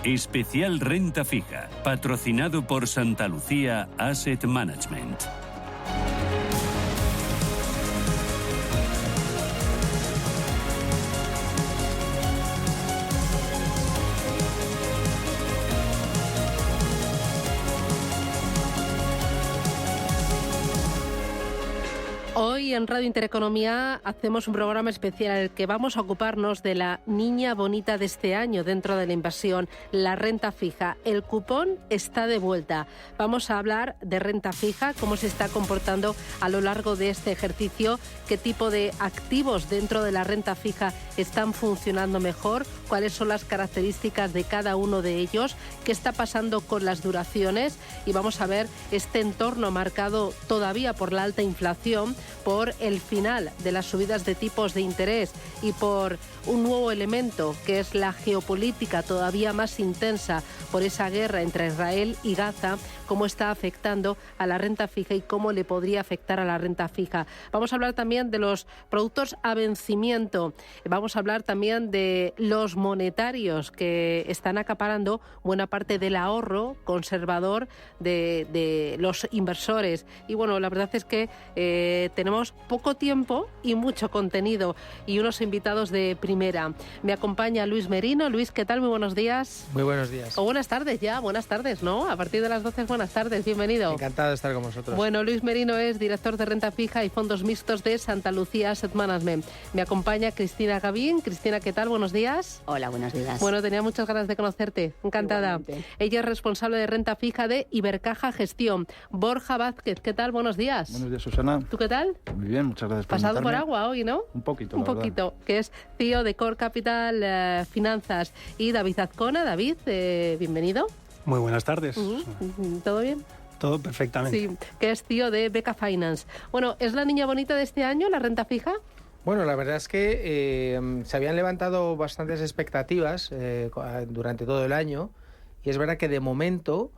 Especial Renta Fija, patrocinado por Santa Lucía Asset Management. Hoy en Radio Intereconomía hacemos un programa especial en el que vamos a ocuparnos de la niña bonita de este año dentro de la inversión, la renta fija. El cupón está de vuelta. Vamos a hablar de renta fija, cómo se está comportando a lo largo de este ejercicio, qué tipo de activos dentro de la renta fija están funcionando mejor, cuáles son las características de cada uno de ellos, qué está pasando con las duraciones y vamos a ver este entorno marcado todavía por la alta inflación, por el final de las subidas de tipos de interés y por un nuevo elemento que es la geopolítica todavía más intensa por esa guerra entre Israel y Gaza, cómo está afectando a la renta fija y cómo le podría afectar a la renta fija. Vamos a hablar también de los productos a vencimiento, vamos a hablar también de los monetarios que están acaparando buena parte del ahorro conservador de los inversores. Y bueno, la verdad es que tenemos poco tiempo y mucho contenido y unos invitados de primera. Me acompaña Luis Merino. Luis, ¿qué tal? Muy buenos días. Muy buenos días. O buenas tardes ya, buenas tardes, ¿no? A partir de las 12 buenas tardes, bienvenido. Encantado de estar con vosotros. Bueno, Luis Merino es director de renta fija y fondos mixtos de Santa Lucía Asset Management. Me acompaña Cristina Gavín. Cristina, ¿qué tal? Buenos días. Hola, buenos días. Bueno, tenía muchas ganas de conocerte. Encantada. Igualmente. Ella es responsable de renta fija de Ibercaja Gestión. Borja Vázquez, ¿qué tal? Buenos días. Buenos días, Susana. ¿Tú qué tal? Muy bien, muchas gracias por Pasado invitarme. por agua hoy, ¿no? Un poquito, Un la poquito, verdad. que es CEO de Core Capital Finanzas. Y David Azcona. David, bienvenido. Muy buenas tardes. ¿Todo bien? Todo perfectamente. Sí, que es CEO de Beca Finance. Bueno, ¿es la niña bonita de este año, la renta fija? Bueno, la verdad es que se habían levantado bastantes expectativas durante todo el año y es verdad que de momento,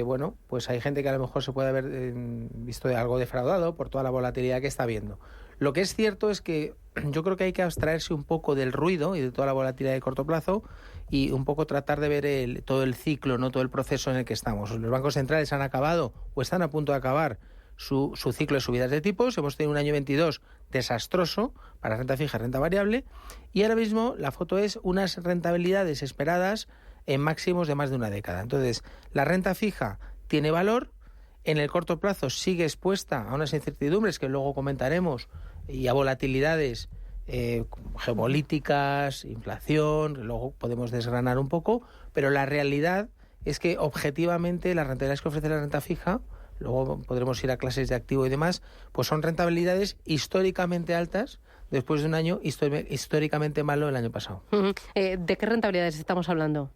bueno, pues hay gente que a lo mejor se puede haber visto algo defraudado por toda la volatilidad que está habiendo. Lo que es cierto es que yo creo que hay que abstraerse un poco del ruido y de toda la volatilidad de corto plazo y un poco tratar de ver todo el ciclo, no todo el proceso en el que estamos. Los bancos centrales han acabado o están a punto de acabar su ciclo de subidas de tipos. Hemos tenido un año 22 desastroso para renta fija y renta variable y ahora mismo la foto es unas rentabilidades esperadas en máximos de más de una década. Entonces, la renta fija tiene valor, en el corto plazo sigue expuesta a unas incertidumbres que luego comentaremos y a volatilidades geopolíticas, inflación, que luego podemos desgranar un poco, pero la realidad es que objetivamente las rentabilidades que ofrece la renta fija, luego podremos ir a clases de activo y demás, pues son rentabilidades históricamente altas después de un año históricamente malo el año pasado. ¿De qué rentabilidades estamos hablando?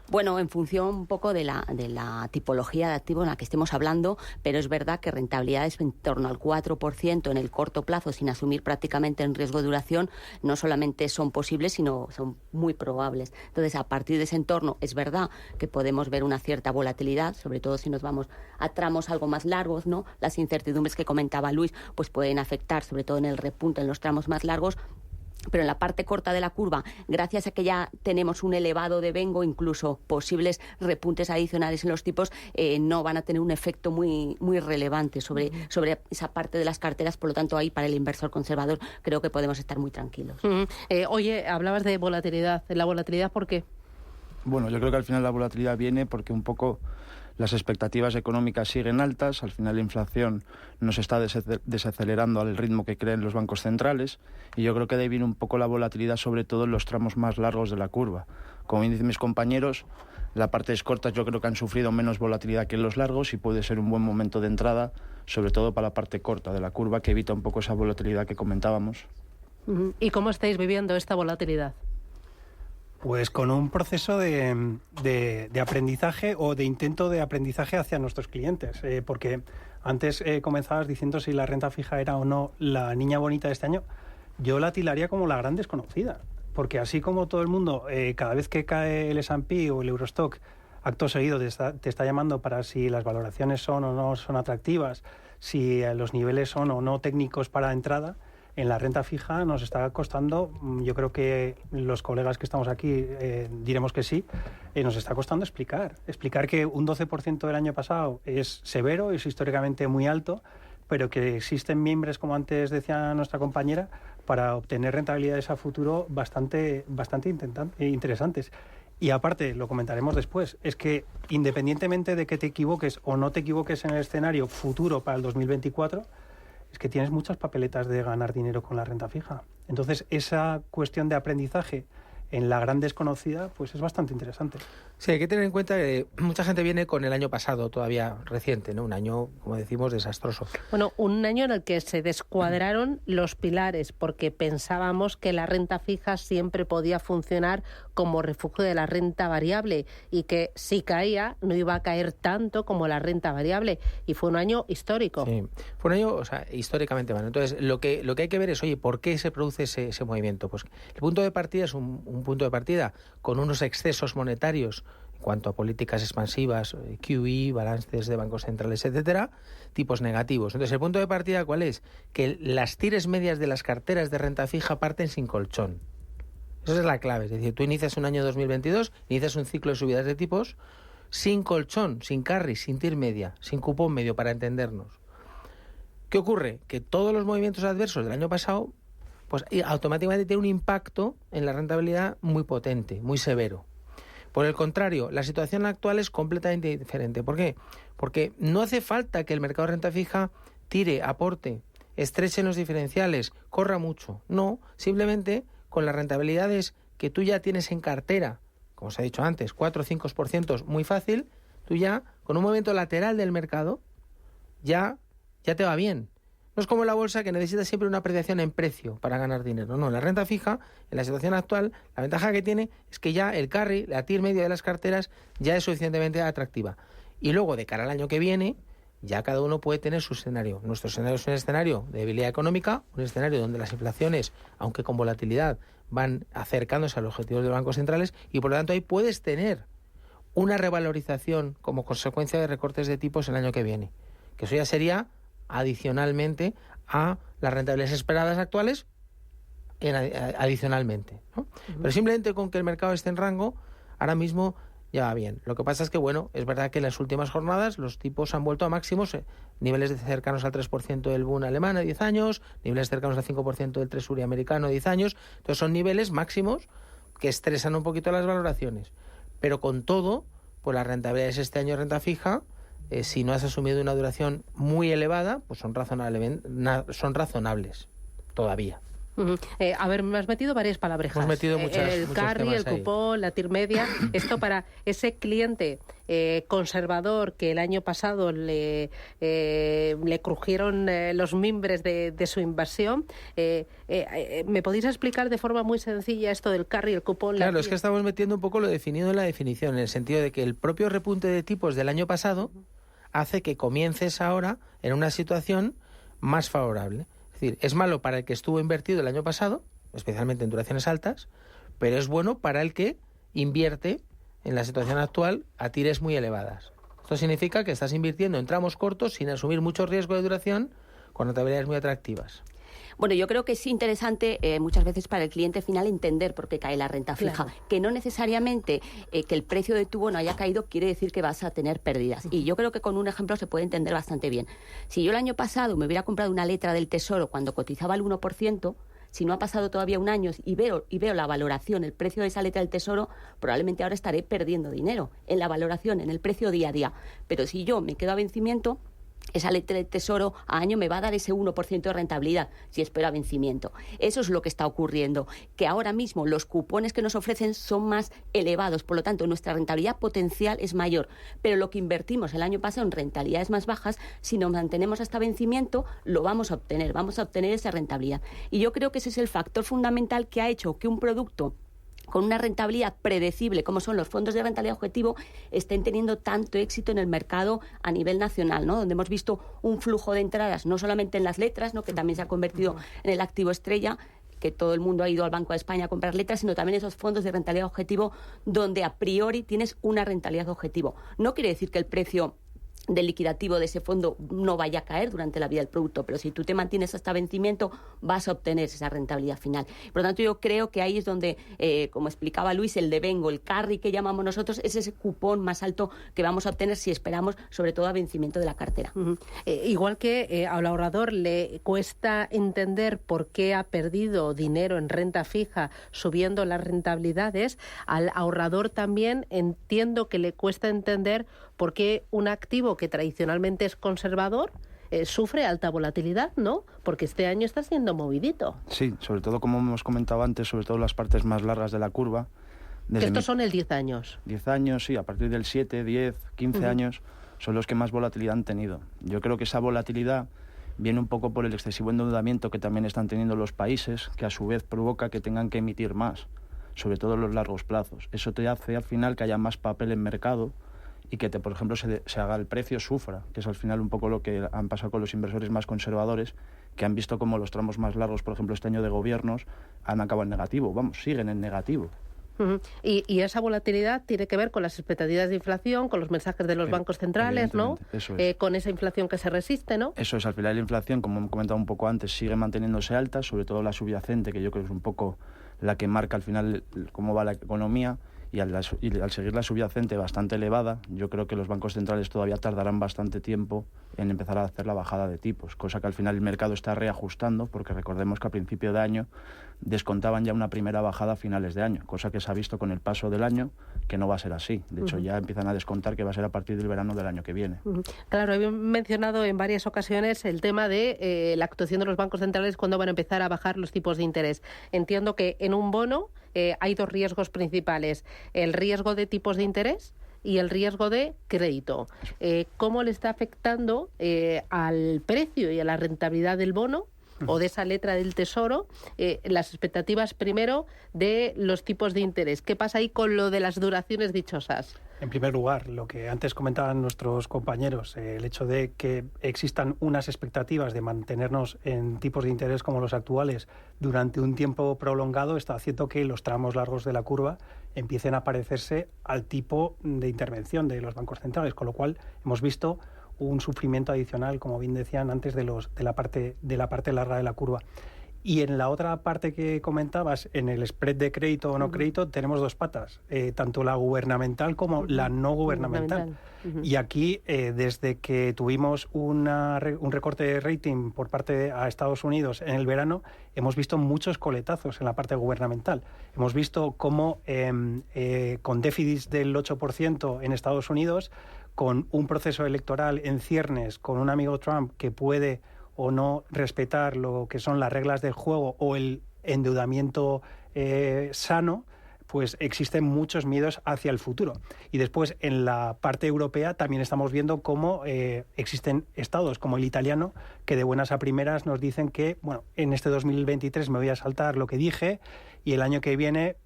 Bueno, en función un poco de la tipología de activo en la que estemos hablando, pero es verdad que rentabilidades en torno al 4% en el corto plazo, sin asumir prácticamente en riesgo de duración, no solamente son posibles, sino son muy probables. Entonces, a partir de ese entorno, es verdad que podemos ver una cierta volatilidad, sobre todo si nos vamos a tramos algo más largos, ¿no? Las incertidumbres que comentaba Luis, pues pueden afectar, sobre todo en el repunte en los tramos más largos. Pero en la parte corta de la curva, gracias a que ya tenemos un elevado devengo, incluso posibles repuntes adicionales en los tipos, no van a tener un efecto muy, muy relevante sobre esa parte de las carteras. Por lo tanto, ahí para el inversor conservador creo que podemos estar muy tranquilos. Oye, hablabas de volatilidad. ¿La volatilidad por qué? Bueno, yo creo que al final la volatilidad viene porque un poco las expectativas económicas siguen altas, al final la inflación nos está desacelerando al ritmo que creen los bancos centrales y yo creo que de ahí viene un poco la volatilidad, sobre todo en los tramos más largos de la curva. Como dicen mis compañeros, la parte de cortas yo creo que han sufrido menos volatilidad que en los largos y puede ser un buen momento de entrada, sobre todo para la parte corta de la curva, que evita un poco esa volatilidad que comentábamos. ¿Y cómo estáis viviendo esta volatilidad? Pues con un proceso de aprendizaje o de intento de aprendizaje hacia nuestros clientes, porque antes comenzabas diciendo si la renta fija era o no la niña bonita de este año. Yo la tildaría como la gran desconocida, porque así como todo el mundo, cada vez que cae el S&P o el Eurostock, acto seguido te está llamando para si las valoraciones son o no son atractivas, si los niveles son o no técnicos para entrada, en la renta fija nos está costando, yo creo que los colegas que estamos aquí diremos que sí, nos está costando explicar que un 12% del año pasado es severo, es históricamente muy alto, pero que existen mimbres, como antes decía nuestra compañera, para obtener rentabilidades a futuro bastante interesantes. Y aparte, lo comentaremos después, es que independientemente de que te equivoques o no te equivoques en el escenario futuro para el 2024, es que tienes muchas papeletas de ganar dinero con la renta fija. Entonces, esa cuestión de aprendizaje en la gran desconocida, pues es bastante interesante. Sí, hay que tener en cuenta que mucha gente viene con el año pasado todavía reciente, ¿no? Un año, como decimos, desastroso. Bueno, un año en el que se descuadraron los pilares porque pensábamos que la renta fija siempre podía funcionar como refugio de la renta variable y que si caía no iba a caer tanto como la renta variable, y fue un año histórico. Sí, fue un año, o sea, históricamente malo. Entonces, lo que hay que ver es, oye, ¿por qué se produce ese movimiento? Pues el punto de partida es un punto de partida con unos excesos monetarios en cuanto a políticas expansivas, QE, balances de bancos centrales, etcétera, tipos negativos. Entonces, el punto de partida, ¿cuál es? Que las tires medias de las carteras de renta fija parten sin colchón. Esa es la clave. Es decir, tú inicias un año 2022, inicias un ciclo de subidas de tipos sin colchón, sin carry, sin tir media, sin cupón medio, para entendernos. ¿Qué ocurre? Que todos los movimientos adversos del año pasado, pues automáticamente tiene un impacto en la rentabilidad muy potente, muy severo. Por el contrario, la situación actual es completamente diferente. ¿Por qué? Porque no hace falta que el mercado de renta fija tire, aporte, estreche los diferenciales, corra mucho. No, simplemente con las rentabilidades que tú ya tienes en cartera, como os he dicho antes, 4 o 5%, muy fácil, tú ya, con un movimiento lateral del mercado, ya te va bien. No es como la bolsa, que necesita siempre una apreciación en precio para ganar dinero. No, la renta fija, en la situación actual, la ventaja que tiene es que ya el carry, la TIR media de las carteras, ya es suficientemente atractiva. Y luego, de cara al año que viene, ya cada uno puede tener su escenario. Nuestro escenario es un escenario de debilidad económica, un escenario donde las inflaciones, aunque con volatilidad, van acercándose a los objetivos de los bancos centrales, y por lo tanto ahí puedes tener una revalorización como consecuencia de recortes de tipos el año que viene. Que eso ya sería adicionalmente a las rentabilidades esperadas actuales, adicionalmente, ¿no? Pero simplemente con que el mercado esté en rango, ahora mismo ya va bien. Lo que pasa es que, bueno, es verdad que en las últimas jornadas los tipos han vuelto a máximos, niveles cercanos al 3% del Bund alemán a 10 años, niveles cercanos al 5% del Treasury americano a 10 años. Entonces son niveles máximos que estresan un poquito las valoraciones. Pero con todo, pues las rentabilidades este año de renta fija, si no has asumido una duración muy elevada, pues son razonables todavía. A ver, me has metido varias palabrejas. Hemos metido el carry, el cupón, la TIR media. Esto para ese cliente conservador que el año pasado le crujieron los mimbres de su inversión. ¿Me podéis explicar de forma muy sencilla esto del carry, el cupón? Claro, es que estamos metiendo un poco lo definido en la definición, en el sentido de que el propio repunte de tipos del año pasado hace que comiences ahora en una situación más favorable. Es decir, es malo para el que estuvo invertido el año pasado, especialmente en duraciones altas, pero es bueno para el que invierte en la situación actual a tires muy elevadas. Esto significa que estás invirtiendo en tramos cortos sin asumir mucho riesgo de duración, con rentabilidades muy atractivas. Bueno, yo creo que es interesante muchas veces para el cliente final entender por qué cae la renta fija. Claro. Que no necesariamente que el precio de tu bono haya caído quiere decir que vas a tener pérdidas. Y yo creo que con un ejemplo se puede entender bastante bien. Si yo el año pasado me hubiera comprado una letra del Tesoro cuando cotizaba el 1%, si no ha pasado todavía un año y veo la valoración, el precio de esa letra del Tesoro, probablemente ahora estaré perdiendo dinero en la valoración, en el precio día a día. Pero si yo me quedo a vencimiento, esa letra del Tesoro a año me va a dar ese 1% de rentabilidad si espero a vencimiento. Eso es lo que está ocurriendo, que ahora mismo los cupones que nos ofrecen son más elevados, por lo tanto nuestra rentabilidad potencial es mayor, pero lo que invertimos el año pasado en rentabilidades más bajas, si nos mantenemos hasta vencimiento, lo vamos a obtener esa rentabilidad. Y yo creo que ese es el factor fundamental que ha hecho que un producto con una rentabilidad predecible, como son los fondos de rentabilidad objetivo, estén teniendo tanto éxito en el mercado a nivel nacional, ¿no? Donde hemos visto un flujo de entradas, no solamente en las letras, ¿no? Que también se ha convertido en el activo estrella, que todo el mundo ha ido al Banco de España a comprar letras, sino también esos fondos de rentabilidad objetivo donde a priori tienes una rentabilidad objetivo. No quiere decir que el precio del liquidativo de ese fondo no vaya a caer durante la vida del producto, pero si tú te mantienes hasta vencimiento vas a obtener esa rentabilidad final. Por lo tanto, yo creo que ahí es donde, como explicaba Luis, el devengo, el carry que llamamos nosotros, es ese cupón más alto que vamos a obtener si esperamos, sobre todo a vencimiento de la cartera. Igual que al ahorrador le cuesta entender por qué ha perdido dinero en renta fija subiendo las rentabilidades, al ahorrador también entiendo que le cuesta entender por qué un activo que tradicionalmente es conservador sufre alta volatilidad, ¿no? Porque este año está siendo movidito. Sí, sobre todo, como hemos comentado antes, sobre todo las partes más largas de la curva. Estos son el 10 años. 10 años, sí, a partir del 7, 10, 15 años son los que más volatilidad han tenido. Yo creo que esa volatilidad viene un poco por el excesivo endeudamiento que también están teniendo los países, que a su vez provoca que tengan que emitir más, sobre todo en los largos plazos. Eso te hace al final que haya más papel en mercado y que, por ejemplo, se haga el precio sufra, que es al final un poco lo que han pasado con los inversores más conservadores, que han visto como los tramos más largos, por ejemplo, este año de gobiernos, han acabado en negativo. Vamos, siguen en negativo. Y esa volatilidad tiene que ver con las expectativas de inflación, con los mensajes de los bancos centrales, ¿no? Con esa inflación que se resiste, ¿no? Eso es, al final la inflación, como he comentado un poco antes, sigue manteniéndose alta, sobre todo la subyacente, que yo creo que es un poco la que marca al final cómo va la economía, y al seguir la subyacente bastante elevada, yo creo que los bancos centrales todavía tardarán bastante tiempo en empezar a hacer la bajada de tipos, cosa que al final el mercado está reajustando, porque recordemos que a principio de año descontaban ya una primera bajada a finales de año, cosa que se ha visto con el paso del año que no va a ser así. De hecho, ya empiezan a descontar que va a ser a partir del verano del año que viene. Claro, he mencionado en varias ocasiones el tema de la actuación de los bancos centrales cuando van a empezar a bajar los tipos de interés. Entiendo que en un bono hay dos riesgos principales: el riesgo de tipos de interés y el riesgo de crédito. ¿Cómo le está afectando al precio y a la rentabilidad del bono o de esa letra del Tesoro las expectativas primero de los tipos de interés? ¿Qué pasa ahí con lo de las duraciones dichosas? En primer lugar, lo que antes comentaban nuestros compañeros, el hecho de que existan unas expectativas de mantenernos en tipos de interés como los actuales durante un tiempo prolongado está haciendo que los tramos largos de la curva empiecen a parecerse al tipo de intervención de los bancos centrales, con lo cual hemos visto un sufrimiento adicional, como bien decían antes, de la parte larga de la curva. Y en la otra parte que comentabas, en el spread de crédito o no crédito, tenemos dos patas, tanto la gubernamental como la no gubernamental. Y aquí, desde que tuvimos un recorte de rating por parte a Estados Unidos en el verano, hemos visto muchos coletazos en la parte gubernamental. Hemos visto cómo con déficits del 8% en Estados Unidos, con un proceso electoral en ciernes, con un amigo Trump que puede o no respetar lo que son las reglas del juego o el endeudamiento sano, pues existen muchos miedos hacia el futuro. Y después, en la parte europea, también estamos viendo cómo existen estados como el italiano, que de buenas a primeras nos dicen que, bueno, en este 2023 me voy a saltar lo que dije, y el año que viene,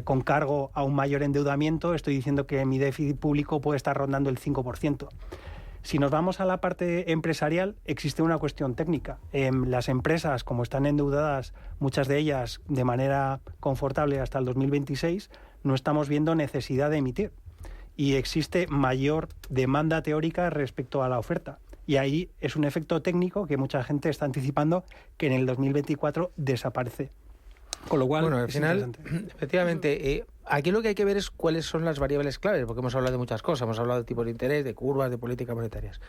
con cargo a un mayor endeudamiento, estoy diciendo que mi déficit público puede estar rondando el 5%. Si nos vamos a la parte empresarial, existe una cuestión técnica. Las empresas, como están endeudadas, muchas de ellas de manera confortable hasta el 2026, no estamos viendo necesidad de emitir. Y existe mayor demanda teórica respecto a la oferta. Y ahí es un efecto técnico que mucha gente está anticipando que en el 2024 desaparece. Con lo cual, bueno, al final, efectivamente, aquí lo que hay que ver es cuáles son las variables claves, porque hemos hablado de muchas cosas, hemos hablado de tipos de interés, de curvas, de políticas monetarias.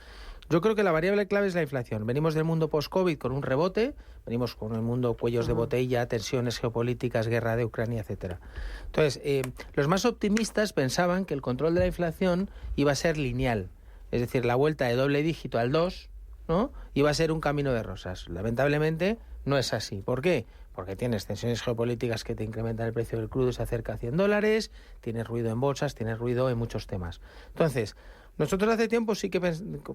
Yo creo que la variable clave es la inflación. Venimos del mundo post-COVID con un rebote, venimos con el mundo cuellos de botella, tensiones geopolíticas, guerra de Ucrania, etcétera. Entonces, los más optimistas pensaban que el control de la inflación iba a ser lineal, es decir, la vuelta de doble dígito al 2, ¿no?, iba a ser un camino de rosas. Lamentablemente no es así. ¿Por qué? Porque tienes tensiones geopolíticas que te incrementan el precio del crudo y se acerca a $100, tienes ruido en bolsas, tienes ruido en muchos temas. Entonces, nosotros hace tiempo sí que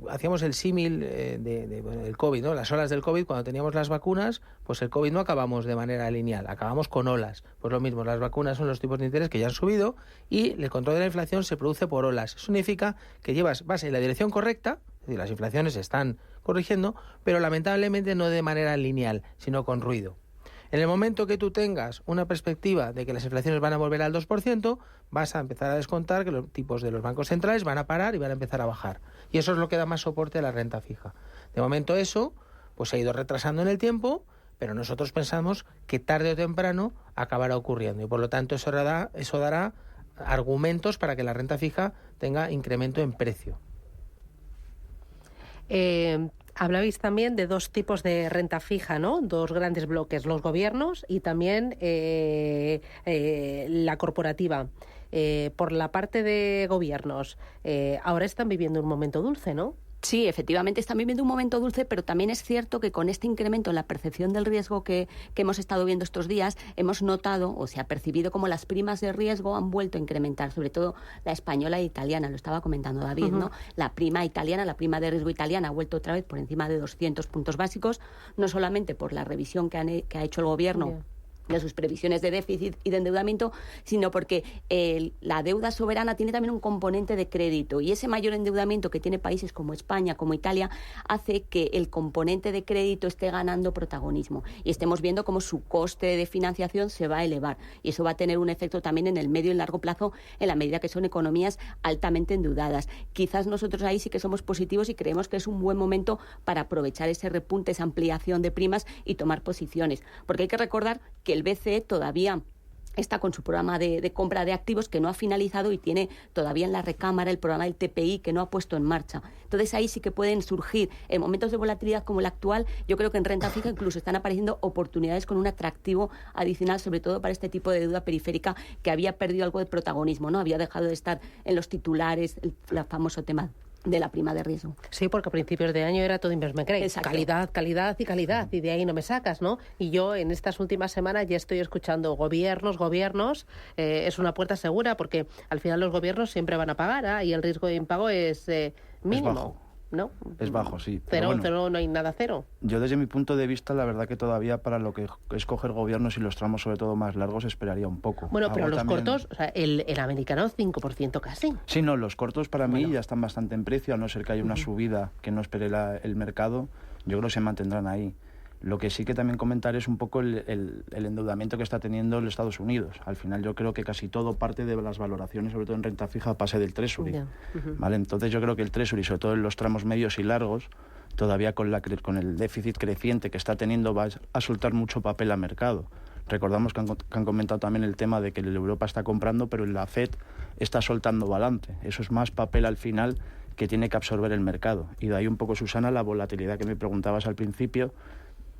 hacíamos el símil del COVID, ¿no? Las olas del COVID, cuando teníamos las vacunas, pues el COVID no acabamos de manera lineal, acabamos con olas. Pues lo mismo, las vacunas son los tipos de interés que ya han subido y el control de la inflación se produce por olas. Eso significa que vas en la dirección correcta, es decir, las inflaciones se están corrigiendo, pero lamentablemente no de manera lineal, sino con ruido. En el momento que tú tengas una perspectiva de que las inflaciones van a volver al 2%, vas a empezar a descontar que los tipos de los bancos centrales van a parar y van a empezar a bajar. Y eso es lo que da más soporte a la renta fija. De momento eso pues se ha ido retrasando en el tiempo, pero nosotros pensamos que tarde o temprano acabará ocurriendo y por lo tanto eso dará argumentos para que la renta fija tenga incremento en precio. Hablabais también de dos tipos de renta fija, ¿no? Dos grandes bloques, los gobiernos y también la corporativa. Por la parte de gobiernos, ahora están viviendo un momento dulce, ¿no? Sí, efectivamente están viviendo un momento dulce, pero también es cierto que con este incremento en la percepción del riesgo que hemos estado viendo estos días, hemos notado o se ha percibido como las primas de riesgo han vuelto a incrementar, sobre todo la española e italiana, lo estaba comentando David, ¿no? La prima italiana, la prima de riesgo italiana ha vuelto otra vez por encima de 200 puntos básicos, no solamente por la revisión que ha hecho el gobierno de sus previsiones de déficit y de endeudamiento, sino porque la deuda soberana tiene también un componente de crédito y ese mayor endeudamiento que tiene países como España, como Italia, hace que el componente de crédito esté ganando protagonismo y estemos viendo cómo su coste de financiación se va a elevar y eso va a tener un efecto también en el medio y largo plazo en la medida que son economías altamente endeudadas. Quizás nosotros ahí sí que somos positivos y creemos que es un buen momento para aprovechar ese repunte, esa ampliación de primas y tomar posiciones, porque hay que recordar que el BCE todavía está con su programa de compra de activos que no ha finalizado y tiene todavía en la recámara el programa del TPI que no ha puesto en marcha. Entonces ahí sí que pueden surgir, en momentos de volatilidad como el actual, yo creo que en renta fija incluso están apareciendo oportunidades con un atractivo adicional, sobre todo para este tipo de deuda periférica que había perdido algo de protagonismo, ¿no? Había dejado de estar en los titulares, el famoso tema de la prima de riesgo. Sí, porque a principios de año era todo investment grade. Exacto. Calidad, calidad y calidad, y de ahí no me sacas, ¿no? Y yo en estas últimas semanas ya estoy escuchando gobiernos, es una puerta segura porque al final los gobiernos siempre van a pagar, y el riesgo de impago es mínimo. Es bajo. ¿No? Es bajo, sí. Pero bueno, no hay nada cero. Yo desde mi punto de vista, la verdad que todavía para lo que es coger gobiernos y los tramos sobre todo más largos esperaría un poco. Bueno, pero los cortos, o sea, el americano 5% casi. Sí, no, los cortos para mí ya están bastante en precio, a no ser que haya una subida que no espere el mercado, yo creo que se mantendrán ahí. Lo que sí que también comentar es un poco el endeudamiento que está teniendo los Estados Unidos. Al final yo creo que casi todo parte de las valoraciones, sobre todo en renta fija, pase del Treasury. ¿Vale? Entonces yo creo que el Treasury, sobre todo en los tramos medios y largos, todavía con el déficit creciente que está teniendo, va a soltar mucho papel al mercado. Recordamos que han comentado también el tema de que Europa está comprando, pero la FED está soltando balance. Eso es más papel al final que tiene que absorber el mercado. Y de ahí un poco, Susana, la volatilidad que me preguntabas al principio,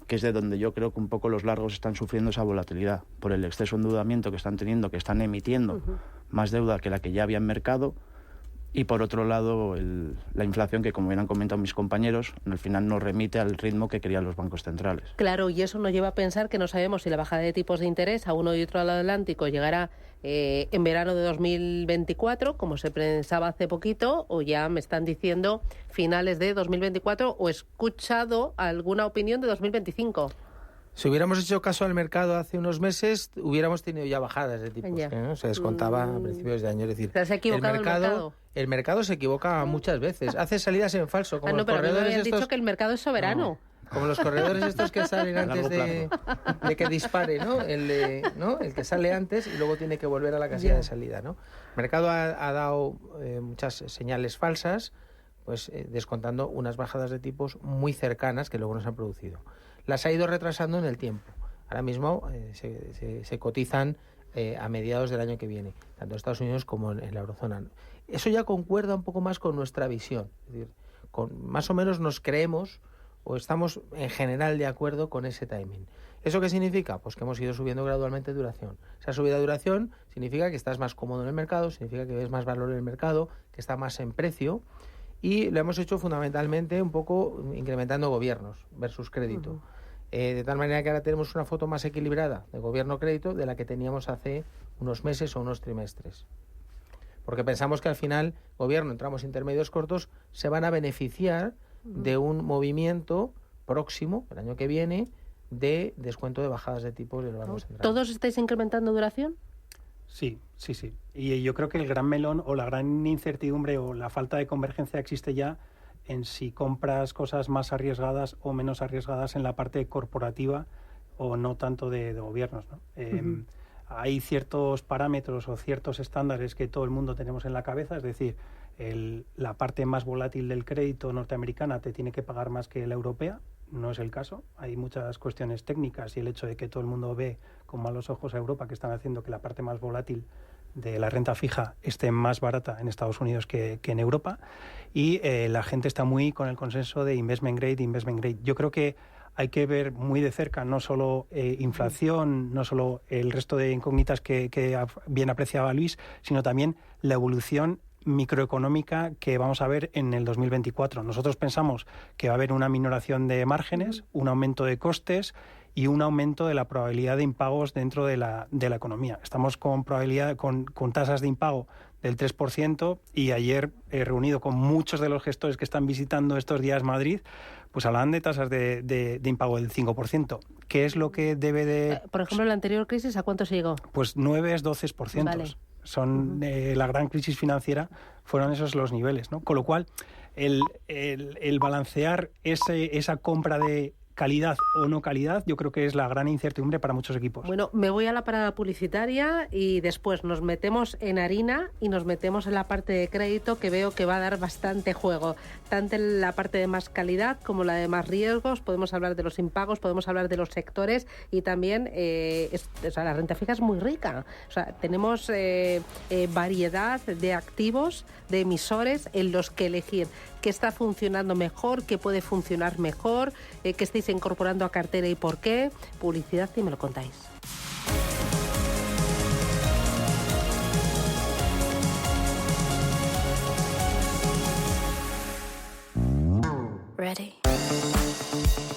que es de donde yo creo que un poco los largos están sufriendo esa volatilidad, por el exceso de endeudamiento que están teniendo, que están emitiendo más deuda que la que ya había en mercado, y por otro lado la inflación que, como bien han comentado mis compañeros, al final no remite al ritmo que querían los bancos centrales. Claro, y eso nos lleva a pensar que no sabemos si la bajada de tipos de interés a uno y otro lado del Atlántico llegará en verano de 2024, como se pensaba hace poquito, o ya me están diciendo finales de 2024, o he escuchado alguna opinión de 2025. Si hubiéramos hecho caso al mercado hace unos meses, hubiéramos tenido ya bajadas de tipos, ¿no? Se descontaba a principios de año. Es decir, ¿se ha equivocado el mercado se equivoca muchas veces. Hace salidas en falso. Como los pero corredores me habían dicho que el mercado es soberano. No, como los corredores estos que salen antes de que dispare, ¿no? El que sale antes y luego tiene que volver a la casilla de salida, ¿no? El mercado ha dado muchas señales falsas, pues descontando unas bajadas de tipos muy cercanas que luego no se han producido. Las ha ido retrasando en el tiempo. Ahora mismo se cotizan a mediados del año que viene, tanto en Estados Unidos como en la eurozona. Eso ya concuerda un poco más con nuestra visión. Es decir, más o menos nos creemos o estamos en general de acuerdo con ese timing. ¿Eso qué significa? Pues que hemos ido subiendo gradualmente duración. Esa subida de duración significa que estás más cómodo en el mercado, significa que ves más valor en el mercado, que está más en precio, y lo hemos hecho fundamentalmente un poco incrementando gobiernos versus crédito. De tal manera que ahora tenemos una foto más equilibrada de gobierno-crédito de la que teníamos hace unos meses o unos trimestres. Porque pensamos que al final gobierno en tramos intermedios cortos se van a beneficiar de un movimiento próximo, el año que viene, de descuento de bajadas de tipos de los bancos centrales. ¿Todos estáis incrementando duración? Sí. Y yo creo que el gran melón o la gran incertidumbre o la falta de convergencia existe ya en si compras cosas más arriesgadas o menos arriesgadas en la parte corporativa o no tanto de gobiernos, ¿no? hay ciertos parámetros o ciertos estándares que todo el mundo tenemos en la cabeza, es decir, la parte más volátil del crédito norteamericana te tiene que pagar más que la europea. No es el caso. Hay muchas cuestiones técnicas y el hecho de que todo el mundo ve con malos ojos a Europa que están haciendo que la parte más volátil de la renta fija esté más barata en Estados Unidos que en Europa, y la gente está muy con el consenso de investment grade. Yo creo que hay que ver muy de cerca no solo inflación, no solo el resto de incógnitas que bien apreciaba Luis, sino también la evolución microeconómica que vamos a ver en el 2024. Nosotros pensamos que va a haber una minoración de márgenes, un aumento de costes y un aumento de la probabilidad de impagos dentro de la economía. Estamos con tasas de impago del 3%, y ayer he reunido con muchos de los gestores que están visitando estos días Madrid, pues hablaban de tasas de impago del 5%. ¿Qué es lo que debe de...? Por ejemplo, en la anterior crisis, ¿a cuánto se llegó? Pues 9-12%. Vale. Son la gran crisis financiera, fueron esos los niveles, ¿no? Con lo cual, el balancear esa compra de calidad o no calidad, yo creo que es la gran incertidumbre para muchos equipos. Bueno, me voy a la parada publicitaria y después nos metemos en harina y nos metemos en la parte de crédito, que veo que va a dar bastante juego, tanto en la parte de más calidad como la de más riesgos. Podemos hablar de los impagos, podemos hablar de los sectores, y también la renta fija es muy rica. O sea, tenemos variedad de activos, de emisores en los que elegir qué está funcionando mejor, qué puede funcionar mejor, qué estáis incorporando a cartera y por qué. Publicidad y me lo contáis. Ready.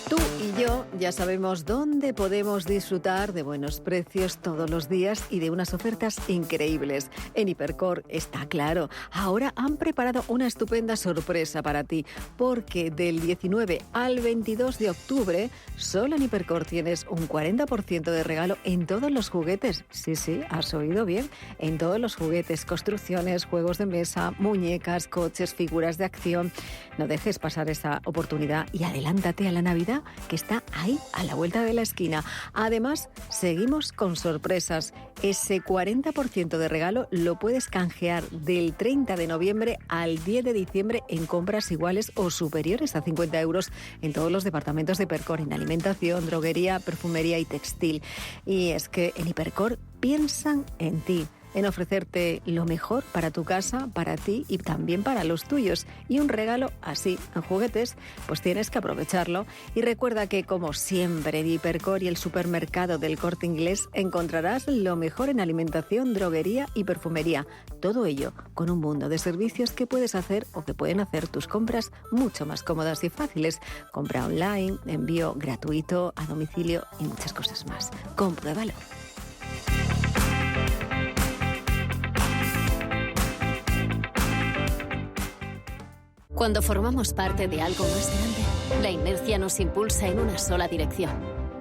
Tú y yo ya sabemos dónde podemos disfrutar de buenos precios todos los días y de unas ofertas increíbles. En Hipercor está claro. Ahora han preparado una estupenda sorpresa para ti, porque del 19 al 22 de octubre, solo en Hipercor tienes un 40% de regalo en todos los juguetes. Sí, has oído bien. En todos los juguetes, construcciones, juegos de mesa, muñecas, coches, figuras de acción. No dejes pasar esa oportunidad y adelántate a la Navidad, que está ahí, a la vuelta de la esquina. Además, seguimos con sorpresas. Ese 40% de regalo lo puedes canjear del 30 de noviembre al 10 de diciembre en compras iguales o superiores a 50 euros en todos los departamentos de Hipercor, en alimentación, droguería, perfumería y textil. Y es que en Hipercor piensan en ti, en ofrecerte lo mejor para tu casa, para ti y también para los tuyos. Y un regalo así, en juguetes, pues tienes que aprovecharlo. Y recuerda que, como siempre, en Hipercor y el supermercado del Corte Inglés encontrarás lo mejor en alimentación, droguería y perfumería. Todo ello con un mundo de servicios que puedes hacer o que pueden hacer tus compras mucho más cómodas y fáciles. Compra online, envío gratuito a domicilio y muchas cosas más. Compruébalo. Cuando formamos parte de algo más grande, la inercia nos impulsa en una sola dirección.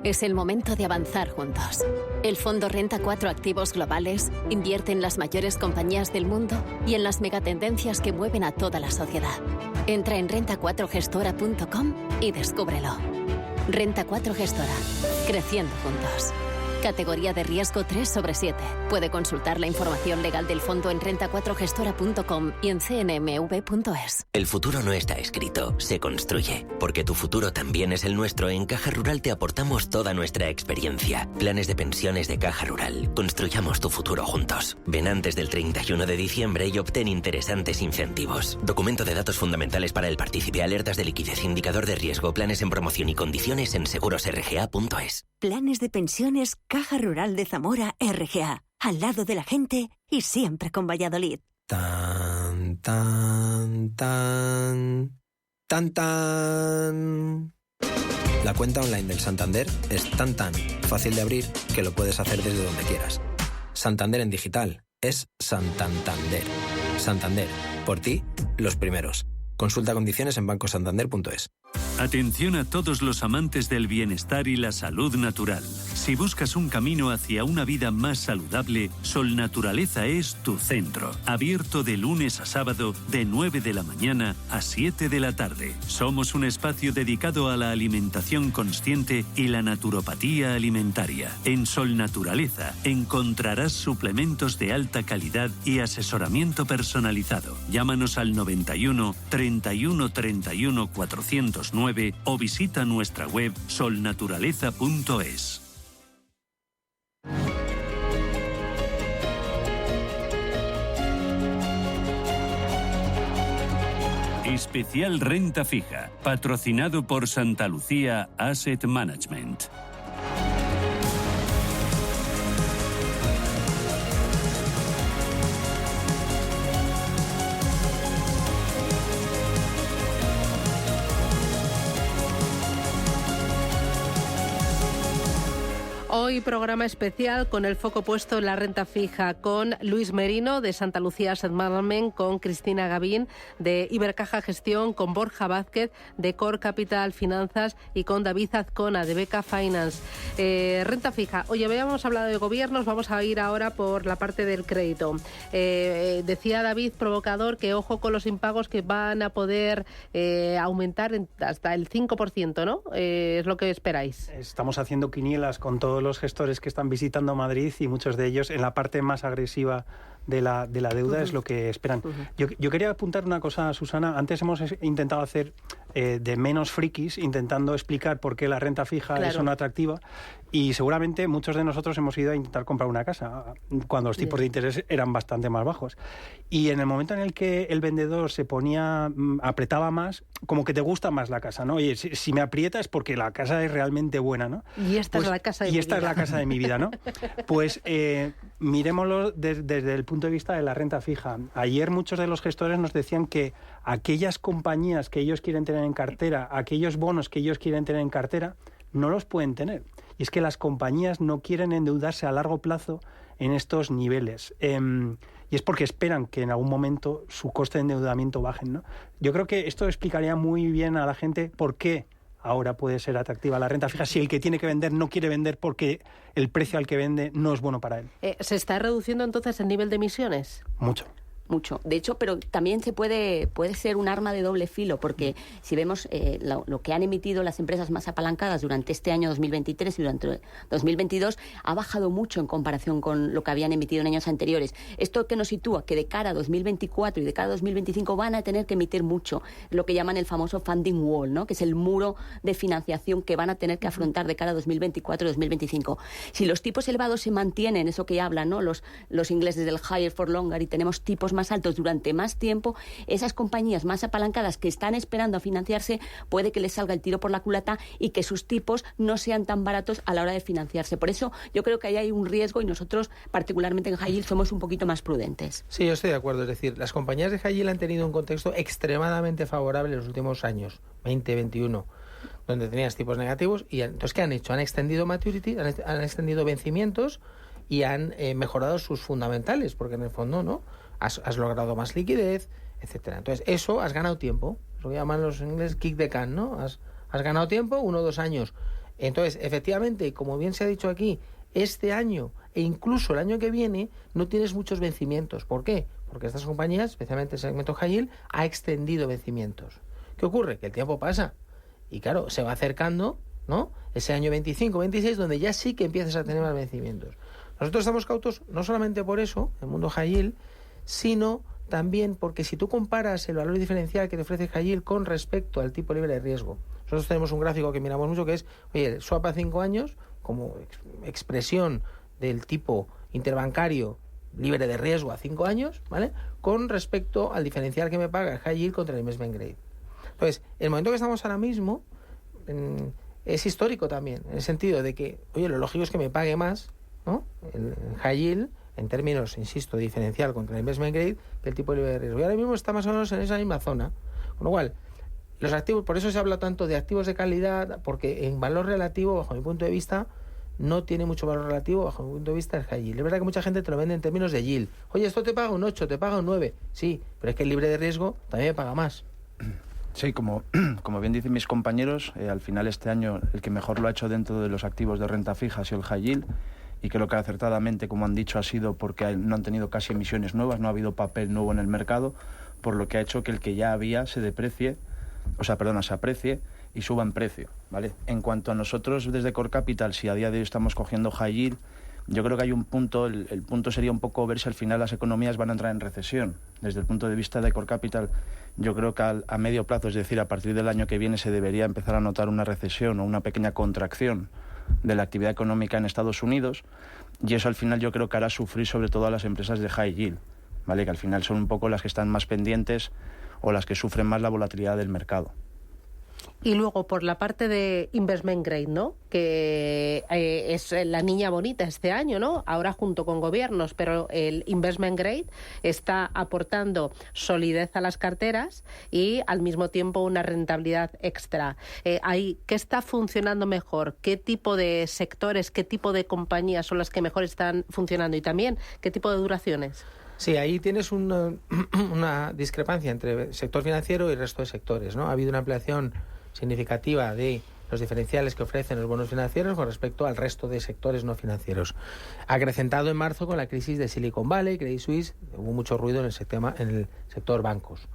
Es el momento de avanzar juntos. El Fondo Renta 4 Activos Globales invierte en las mayores compañías del mundo y en las megatendencias que mueven a toda la sociedad. Entra en renta4gestora.com y descúbrelo. Renta 4 Gestora. Creciendo juntos. Categoría de riesgo 3/7. Puede consultar la información legal del fondo en renta4gestora.com y en cnmv.es. El futuro no está escrito, se construye. Porque tu futuro también es el nuestro, en Caja Rural te aportamos toda nuestra experiencia. Planes de pensiones de Caja Rural. Construyamos tu futuro juntos. Ven antes del 31 de diciembre y obtén interesantes incentivos. Documento de datos fundamentales para el partícipe, alertas de liquidez, indicador de riesgo, planes en promoción y condiciones en segurosrga.es. Planes de pensiones Caja Rural de Zamora RGA. Al lado de la gente y siempre con Valladolid. Tan, tan, tan, tan, tan. La cuenta online del Santander es tan fácil de abrir que lo puedes hacer desde donde quieras. Santander en digital es Santander. Santander, por ti, los primeros. Consulta condiciones en bancosantander.es. Atención a todos los amantes del bienestar y la salud natural. Si buscas un camino hacia una vida más saludable, Sol Naturaleza es tu centro. Abierto de lunes a sábado, de 9 de la mañana a 7 de la tarde. Somos un espacio dedicado a la alimentación consciente y la naturopatía alimentaria. En Sol Naturaleza encontrarás suplementos de alta calidad y asesoramiento personalizado. Llámanos al 91 31 31 409 o visita nuestra web solnaturaleza.es. Especial Renta Fija, patrocinado por Santa Lucía Asset Management. Hoy programa especial con el foco puesto en la renta fija, con Luis Merino de Santa Lucía Asset Management, con Cristina Gavín de Ibercaja Gestión, con Borja Vázquez de Core Capital Finanzas y con David Azcona de Beca Finance. Renta fija. Oye, habíamos hablado de gobiernos, vamos a ir ahora por la parte del crédito. Decía David, provocador, que ojo con los impagos que van a poder aumentar hasta el 5%, ¿no? Es lo que esperáis. Estamos haciendo quinielas con todos los gestores que están visitando Madrid y muchos de ellos en la parte más agresiva de la deuda es lo que esperan. Yo quería apuntar una cosa, Susana. Antes hemos intentado hacer de menos frikis, intentando explicar por qué la renta fija es una atractiva, y seguramente muchos de nosotros hemos ido a intentar comprar una casa cuando los tipos de interés eran bastante más bajos. Y en el momento en el que el vendedor se ponía, apretaba más, como que te gusta más la casa, ¿no? Oye, si me aprieta es porque la casa es realmente buena, ¿no? Y esta es la casa de mi vida. Y esta es la casa de mi vida, ¿no? Pues miremoslo desde el punto de vista de la renta fija. Ayer muchos de los gestores nos decían que aquellas compañías que ellos quieren tener en cartera, aquellos bonos que ellos quieren tener en cartera, no los pueden tener. Y es que las compañías no quieren endeudarse a largo plazo en estos niveles. Y es porque esperan que en algún momento su coste de endeudamiento baje, ¿no? Yo creo que esto explicaría muy bien a la gente por qué ahora puede ser atractiva la renta fija si el que tiene que vender no quiere vender porque el precio al que vende no es bueno para él. ¿Se está reduciendo entonces el nivel de emisiones? Mucho. De hecho, pero también puede ser un arma de doble filo, porque si vemos lo que han emitido las empresas más apalancadas durante este año 2023 y durante 2022, ha bajado mucho en comparación con lo que habían emitido en años anteriores. Esto que nos sitúa que de cara a 2024 y de cara a 2025 van a tener que emitir mucho, lo que llaman el famoso funding wall, ¿no? Que es el muro de financiación que van a tener que afrontar de cara a 2024 y 2025. Si los tipos elevados se mantienen, eso que hablan, ¿no? Los ingleses del higher for longer, y tenemos tipos más altos durante más tiempo, esas compañías más apalancadas que están esperando a financiarse, puede que les salga el tiro por la culata y que sus tipos no sean tan baratos a la hora de financiarse. Por eso yo creo que ahí hay un riesgo y nosotros, particularmente en High Yield, somos un poquito más prudentes. Sí, yo estoy de acuerdo. Es decir, las compañías de High Yield han tenido un contexto extremadamente favorable en los últimos años, 2021, donde tenías tipos negativos. Y entonces, ¿qué han hecho? Han extendido maturity, han extendido vencimientos y han mejorado sus fundamentales, porque en el fondo, ¿no? Has logrado más liquidez, etcétera. Entonces, eso, has ganado tiempo. Lo que llaman los ingleses kick the can, ¿no? Has ganado tiempo, 1 o 2 años. Entonces, efectivamente, como bien se ha dicho aquí, este año e incluso el año que viene no tienes muchos vencimientos. ¿Por qué? Porque estas compañías, especialmente el segmento High Yield, ha extendido vencimientos. ¿Qué ocurre? Que el tiempo pasa. Y claro, se va acercando, ¿no? Ese año 25, 26, donde ya sí que empiezas a tener más vencimientos. Nosotros estamos cautos no solamente por eso, el mundo High Yield, sino también porque si tú comparas el valor diferencial que te ofrece High Yield con respecto al tipo libre de riesgo. Nosotros tenemos un gráfico que miramos mucho que es, oye, el swap a 5 años como expresión del tipo interbancario libre de riesgo a 5 años, ¿vale? Con respecto al diferencial que me paga el High Yield contra el investment grade. Entonces, el momento que estamos ahora mismo es histórico también, en el sentido de que, oye, lo lógico es que me pague más, ¿no? El High Yield, en términos, insisto, diferencial contra el investment grade, que el tipo libre de riesgo. Y ahora mismo está más o menos en esa misma zona. Con lo cual, los activos, por eso se habla tanto de activos de calidad, porque en valor relativo, bajo mi punto de vista, no tiene mucho valor relativo, bajo mi punto de vista, el high yield. Es verdad que mucha gente te lo vende en términos de yield. Oye, esto te paga un 8, te paga un 9. Sí, pero es que el libre de riesgo también me paga más. Sí, como bien dicen mis compañeros, al final este año el que mejor lo ha hecho dentro de los activos de renta fija ha sido el high yield, y creo que acertadamente, como han dicho, ha sido porque no han tenido casi emisiones nuevas, no ha habido papel nuevo en el mercado, por lo que ha hecho que el que ya había se aprecie y suba en precio, ¿vale? En cuanto a nosotros desde Core Capital, si a día de hoy estamos cogiendo high yield, yo creo que hay un punto, el punto sería un poco ver si al final las economías van a entrar en recesión. Desde el punto de vista de Core Capital, yo creo que a medio plazo, es decir, a partir del año que viene, se debería empezar a notar una recesión o una pequeña contracción de la actividad económica en Estados Unidos, y eso al final yo creo que hará sufrir sobre todo a las empresas de high yield, ¿vale? Que al final son un poco las que están más pendientes o las que sufren más la volatilidad del mercado. Y luego, por la parte de Investment Grade, ¿no? Que es la niña bonita este año, ¿no? Ahora junto con gobiernos, pero el Investment Grade está aportando solidez a las carteras y al mismo tiempo una rentabilidad extra. ¿Qué está funcionando mejor? ¿Qué tipo de sectores, qué tipo de compañías son las que mejor están funcionando? Y también, ¿qué tipo de duraciones? Sí, ahí tienes una discrepancia entre el sector financiero y el resto de sectores, ¿no? Ha habido una ampliación significativa de los diferenciales que ofrecen los bonos financieros con respecto al resto de sectores no financieros. Acrecentado en marzo con la crisis de Silicon Valley, Credit Suisse, hubo mucho ruido en el sector bancos.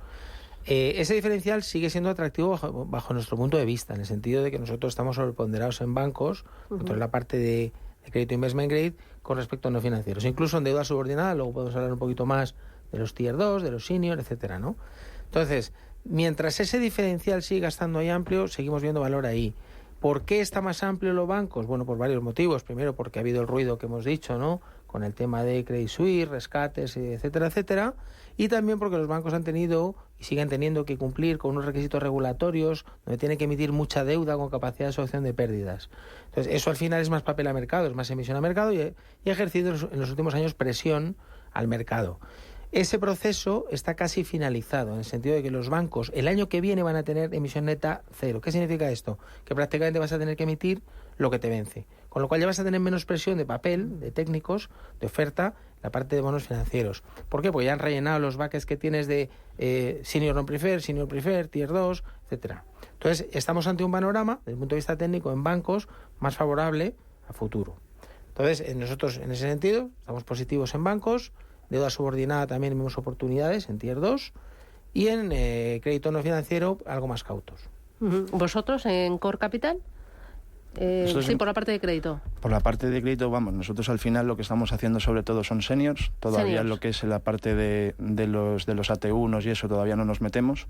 Ese diferencial sigue siendo atractivo bajo nuestro punto de vista, en el sentido de que nosotros estamos sobreponderados en bancos, dentro de la parte de crédito investment grade, con respecto a no financieros. Incluso en deuda subordinada, luego podemos hablar un poquito más de los tier 2, de los senior, etcétera, ¿no? Entonces, mientras ese diferencial siga estando ahí amplio, seguimos viendo valor ahí. ¿Por qué está más amplio los bancos? Bueno, por varios motivos. Primero, porque ha habido el ruido que hemos dicho, ¿no? Con el tema de Credit Suisse, rescates, etcétera, etcétera. Y también porque los bancos han tenido y siguen teniendo que cumplir con unos requisitos regulatorios donde tienen que emitir mucha deuda con capacidad de absorción de pérdidas. Entonces, eso al final es más papel a mercado, es más emisión a mercado y ha ejercido en los últimos años presión al mercado. Ese proceso está casi finalizado, en el sentido de que los bancos el año que viene van a tener emisión neta cero. ¿Qué significa esto? Que prácticamente vas a tener que emitir lo que te vence. Con lo cual ya vas a tener menos presión de papel, de técnicos, de oferta, la parte de bonos financieros. ¿Por qué? Porque ya han rellenado los buckets que tienes de senior preferred, tier 2, etcétera. Entonces, estamos ante un panorama, desde el punto de vista técnico, en bancos, más favorable a futuro. Entonces, nosotros, en ese sentido, estamos positivos en bancos. Deuda subordinada también vemos oportunidades en tier 2 y en crédito no financiero algo más cautos. ¿Vosotros en Core Capital? Sí, por la parte de crédito. Por la parte de crédito, vamos, nosotros al final lo que estamos haciendo sobre todo son seniors. Todavía lo que es la parte de los AT1 y eso todavía no nos metemos.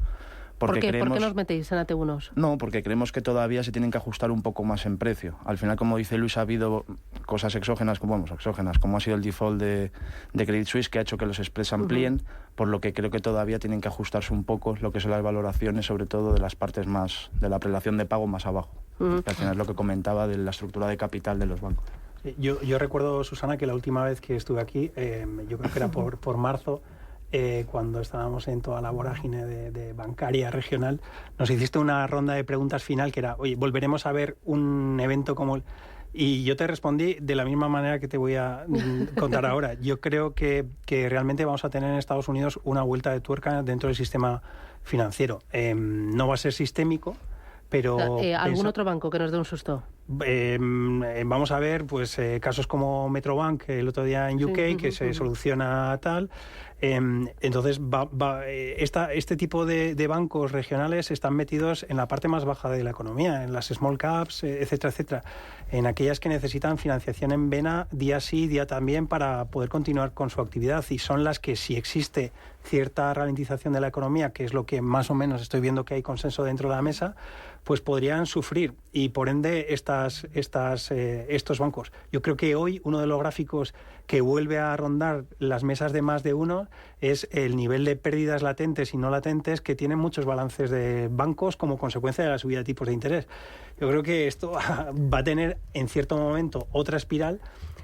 ¿Por qué nos metéis en AT1s? No, porque creemos que todavía se tienen que ajustar un poco más en precio. Al final, como dice Luis, ha habido cosas exógenas, como ha sido el default de Credit Suisse, que ha hecho que los spreads amplíen, por lo que creo que todavía tienen que ajustarse un poco lo que son las valoraciones, sobre todo de las partes más de la prelación de pago más abajo. Que al final es lo que comentaba de la estructura de capital de los bancos. Yo recuerdo, Susana, que la última vez que estuve aquí, yo creo que era por marzo, cuando estábamos en toda la vorágine de bancaria regional, nos hiciste una ronda de preguntas final que era, oye, ¿volveremos a ver un evento como el...? Y yo te respondí de la misma manera que te voy a contar ahora. Yo creo que realmente vamos a tener en Estados Unidos una vuelta de tuerca dentro del sistema financiero. No va a ser sistémico, pero... ¿Algún otro banco que nos dé un susto? Vamos a ver pues casos como Metrobank el otro día en UK, que se soluciona tal. Entonces este tipo de bancos regionales están metidos en la parte más baja de la economía, en las small caps, etcétera, etcétera, en aquellas que necesitan financiación en vena día sí, día también para poder continuar con su actividad, y son las que, si existe cierta ralentización de la economía, que es lo que más o menos estoy viendo que hay consenso dentro de la mesa, pues podrían sufrir, y por ende estos bancos. Yo creo que hoy uno de los gráficos que vuelve a rondar las mesas de más de uno es el nivel de pérdidas latentes y no latentes que tienen muchos balances de bancos como consecuencia de la subida de tipos de interés. Yo creo que esto va a tener en cierto momento otra espiral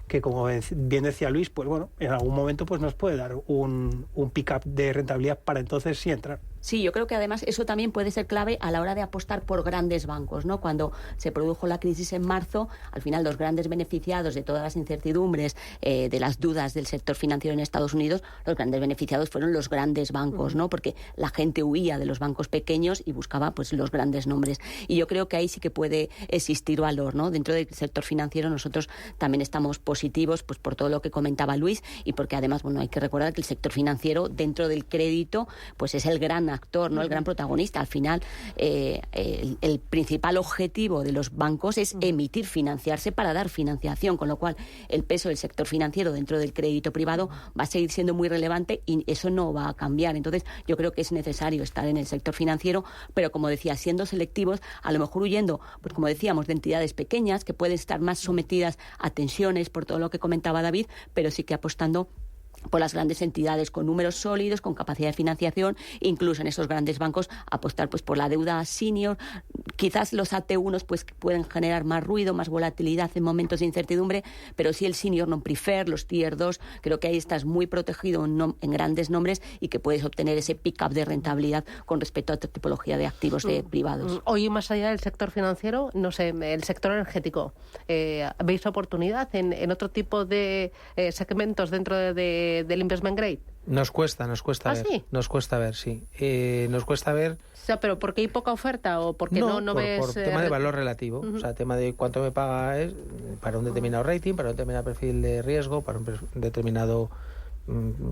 que, como bien decía Luis, pues bueno, en algún momento pues nos puede dar un pick-up de rentabilidad para entonces sí entrar. Sí, yo creo que además eso también puede ser clave a la hora de apostar por grandes bancos, ¿no? Cuando se produjo la crisis en marzo, al final los grandes beneficiados de todas las incertidumbres, de las dudas del sector financiero en Estados Unidos, los grandes beneficiados fueron los grandes bancos, ¿no? Porque la gente huía de los bancos pequeños y buscaba pues los grandes nombres. Y yo creo que ahí sí que puede existir valor, ¿no? Dentro del sector financiero nosotros también estamos positivos pues por todo lo que comentaba Luis y porque además, bueno, hay que recordar que el sector financiero dentro del crédito pues es el gran actor, ¿no? El gran protagonista. Al final, el principal objetivo de los bancos es emitir, financiarse para dar financiación, con lo cual el peso del sector financiero dentro del crédito privado va a seguir siendo muy relevante y eso no va a cambiar. Entonces, yo creo que es necesario estar en el sector financiero, pero como decía, siendo selectivos, a lo mejor huyendo, pues como decíamos, de entidades pequeñas que pueden estar más sometidas a tensiones por todo lo que comentaba David, pero sí que apostando por las grandes entidades con números sólidos, con capacidad de financiación, incluso en esos grandes bancos apostar pues por la deuda senior. Quizás los AT1 pues pueden generar más ruido, más volatilidad en momentos de incertidumbre, pero sí el senior non-preferred, los tier 2, creo que ahí estás muy protegido en grandes nombres y que puedes obtener ese pick-up de rentabilidad con respecto a otra tipología de activos privados. Hoy, más allá del sector financiero, no sé, el sector energético, ¿veis oportunidad en otro tipo de segmentos dentro del investment grade? Nos cuesta ver. ¿Sí? Nos cuesta ver, sí. Nos cuesta ver. O sea, pero ¿porque hay poca oferta o porque no ves...? Por tema de valor relativo. O sea, tema de cuánto me paga es para un determinado rating, para un determinado perfil de riesgo, para un determinado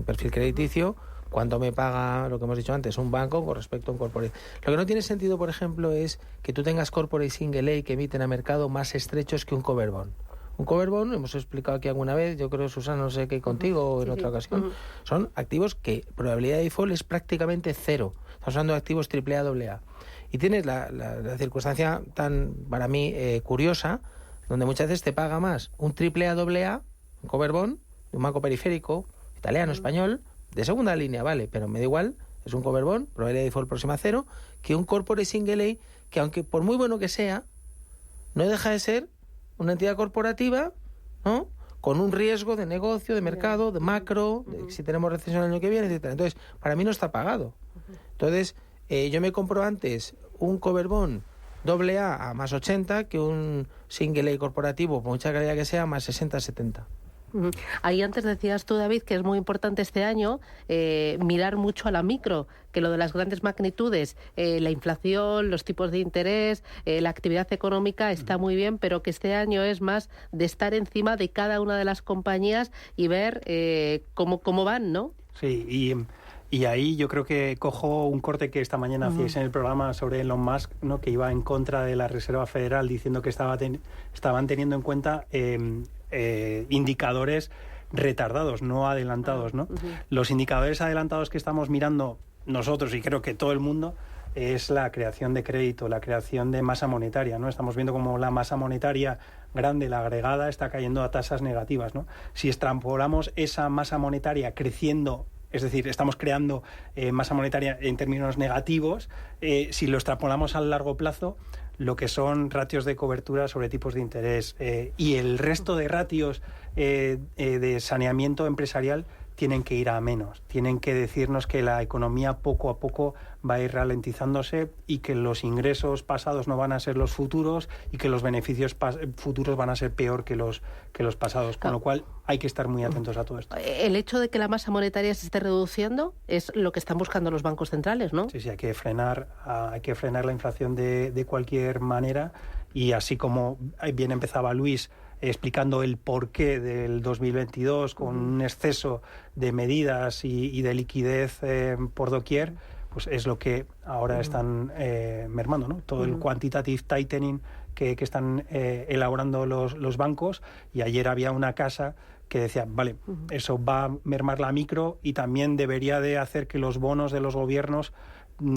perfil crediticio, cuánto me paga, lo que hemos dicho antes, un banco con respecto a un corporate. Lo que no tiene sentido, por ejemplo, es que tú tengas corporate single A que emiten a mercado más estrechos que un cover bond. Un cover bond, hemos explicado aquí alguna vez, yo creo, Susana, no sé qué contigo o en otra ocasión, son activos que probabilidad de default es prácticamente cero. Estamos hablando de activos AAA, AA. Y tienes la circunstancia tan, para mí, curiosa, donde muchas veces te paga más un AAA, AA, un cover bond, de un banco periférico, italiano, español, de segunda línea, vale, pero me da igual, es un cover bond, probabilidad de default próxima a cero, que un corporate single A, que aunque por muy bueno que sea, no deja de ser una entidad corporativa, ¿no?, con un riesgo de negocio, de mercado, de macro, de si tenemos recesión el año que viene, etcétera. Entonces, para mí no está pagado. Entonces, yo me compro antes un cover bond AA a más 80 que un single A corporativo, por mucha calidad que sea, más 60, 70. Ahí antes decías tú, David, que es muy importante este año mirar mucho a la micro, que lo de las grandes magnitudes, la inflación, los tipos de interés, la actividad económica está muy bien, pero que este año es más de estar encima de cada una de las compañías y ver cómo van, ¿no? Sí, y ahí yo creo que cojo un corte que esta mañana hacíais en el programa sobre Elon Musk, ¿no?, que iba en contra de la Reserva Federal diciendo que estaban teniendo en cuenta indicadores retardados, no adelantados, ¿no? Los indicadores adelantados que estamos mirando nosotros, y creo que todo el mundo, es la creación de crédito, la creación de masa monetaria, ¿no? Estamos viendo como la masa monetaria grande, la agregada, está cayendo a tasas negativas, ¿no? Si extrapolamos esa masa monetaria creciendo, es decir, estamos creando masa monetaria en términos negativos, si lo extrapolamos al largo plazo, lo que son ratios de cobertura sobre tipos de interés y el resto de ratios de saneamiento empresarial tienen que ir a menos. Tienen que decirnos que la economía poco a poco va a ir ralentizándose y que los ingresos pasados no van a ser los futuros y que los beneficios futuros van a ser peor que los pasados. Con lo cual hay que estar muy atentos a todo esto. El hecho de que la masa monetaria se esté reduciendo es lo que están buscando los bancos centrales, ¿no? Sí, hay que frenar la inflación de cualquier manera, y así como bien empezaba Luis explicando el porqué del 2022 con un exceso de medidas y de liquidez por doquier, pues es lo que ahora están mermando, ¿no? Todo el quantitative tightening que están elaborando los bancos, y ayer había una casa que decía, vale, eso va a mermar la micro y también debería de hacer que los bonos de los gobiernos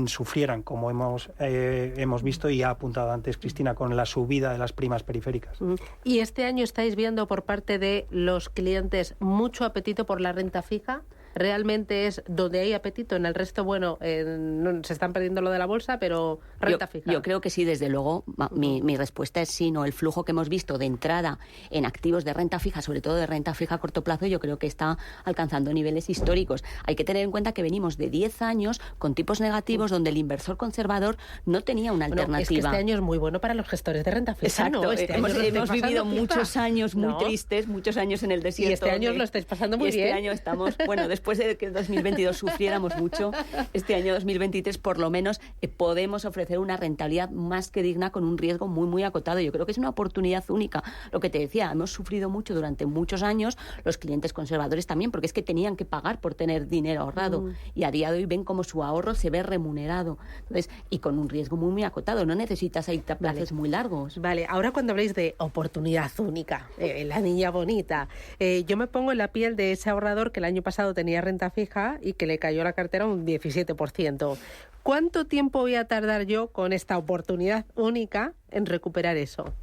sufrieran, como hemos visto y ha apuntado antes Cristina, con la subida de las primas periféricas. ¿Y este año estáis viendo por parte de los clientes mucho apetito por la renta fija? realmente es donde hay apetito. En el resto, bueno, se están perdiendo lo de la bolsa, pero renta fija. Yo creo que sí, desde luego. Mi respuesta es sí, ¿no? El flujo que hemos visto de entrada en activos de renta fija, sobre todo de renta fija a corto plazo, yo creo que está alcanzando niveles históricos. Hay que tener en cuenta que venimos de 10 años con tipos negativos donde el inversor conservador no tenía una alternativa. Es que este año es muy bueno para los gestores de renta fija. Exacto, ¿no? Hemos vivido muchos años muy tristes, muchos años en el desierto. Y este año os lo estáis pasando muy bien. Este año estamos, bueno, después de que en 2022 sufriéramos mucho, este año 2023 por lo menos podemos ofrecer una rentabilidad más que digna con un riesgo muy, muy acotado. Yo creo que es una oportunidad única. Lo que te decía, hemos sufrido mucho durante muchos años, los clientes conservadores también, porque es que tenían que pagar por tener dinero ahorrado y a día de hoy ven cómo su ahorro se ve remunerado. Entonces, y con un riesgo muy, muy acotado. No necesitas ahí plazos muy largos. Vale, ahora cuando habléis de oportunidad única, la niña bonita, yo me pongo en la piel de ese ahorrador que el año pasado tenía renta fija y que le cayó la cartera un 17%. ¿Cuánto tiempo voy a tardar yo con esta oportunidad única en recuperar eso?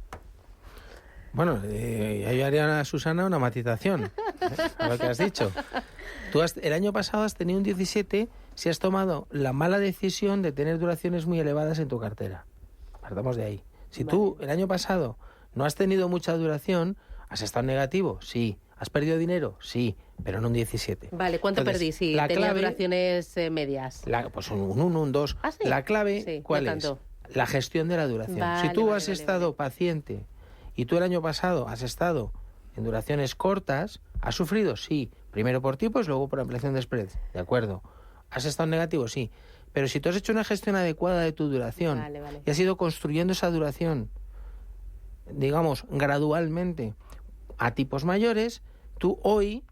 Bueno, yo haría a Susana una matización a lo que has dicho. El año pasado has tenido un 17 si has tomado la mala decisión de tener duraciones muy elevadas en tu cartera. Partamos de ahí. Si tú el año pasado no has tenido mucha duración, ¿has estado negativo? Sí. ¿Has perdido dinero? Sí, pero en un 17. Vale, ¿cuánto perdí? Si tenía duraciones medias. Pues un 1, un 2. ¿Ah, sí? La clave, sí, ¿cuál no es? tanto. La gestión de la duración. Vale, si tú has estado paciente y tú el año pasado has estado en duraciones cortas, ¿has sufrido? Sí. Primero por tipos, luego por ampliación de spread. ¿De acuerdo? ¿Has estado negativo? Sí. Pero si tú has hecho una gestión adecuada de tu duración y has ido construyendo esa duración, digamos, gradualmente a tipos mayores, tú hoy,